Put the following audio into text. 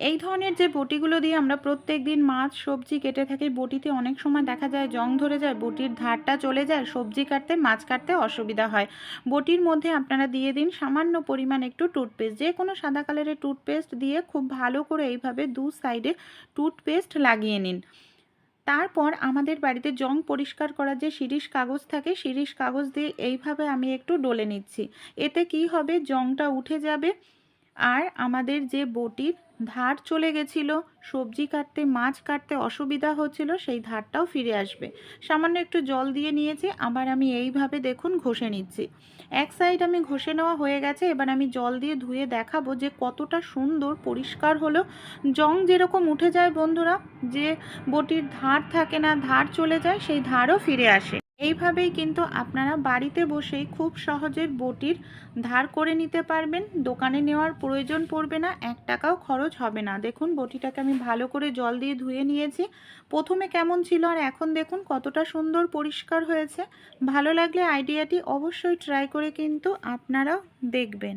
এই ধরনের যে বটিগুলো দিয়ে আমরা প্রত্যেকদিন মাছ সবজি কেটে থাকি, বটিতে অনেক সময় দেখা যায় জং ধরে যায়, বটির ধারটা চলে যায়, সবজি কাটতে মাছ কাটতে অসুবিধা হয়। বটির মধ্যে আপনারা দিয়ে দিন সামান্য পরিমাণ একটু টুথপেস্ট, যে কোনো সাদা কালারের টুথপেস্ট দিয়ে খুব ভালো করে এইভাবে দু সাইডে টুথপেস্ট লাগিয়ে নিন। তারপর আমাদের বাড়িতে জং পরিষ্কার করার যে শিরিষ কাগজ থাকে, শিরিষ কাগজ দিয়ে এইভাবে আমি একটু ডলে নিচ্ছি। এতে কি হবে, জংটা উঠে যাবে। আর আমাদের যে বটির ধার চলে গেছিলো, সবজি কাটতে মাছ কাটতে অসুবিধা হচ্ছিল, সেই ধারটাও ফিরে আসবে। সামান্য একটু জল দিয়ে নিয়েছি, আবার আমি এইভাবে দেখুন ঘষে নিচ্ছি। এক সাইড আমি ঘষে নেওয়া হয়ে গেছে, এবার আমি জল দিয়ে ধুয়ে দেখাবো যে কতটা সুন্দর পরিষ্কার হলো। জং যেরকম উঠে যায় বন্ধুরা, যে বটির ধার থাকে না, ধার চলে যায়, সেই ধারও ফিরে আসে। এইভাবেই কিন্তু আপনারা বাড়িতে বসেই খুব সহজে বটির ধার করে নিতে পারবেন। দোকানে নেওয়ার প্রয়োজন পড়বে না, 1 টাকাও খরচ হবে না। দেখুন বটিটাকে আমি ভালো করে জল দিয়ে ধুয়ে নিয়েছি। প্রথমে কেমন ছিল আর এখন দেখুন কতটা সুন্দর পরিষ্কার হয়েছে। ভালো লাগলে আইডিয়াটি অবশ্যই ট্রাই করে কিন্তু আপনারাও দেখবেন।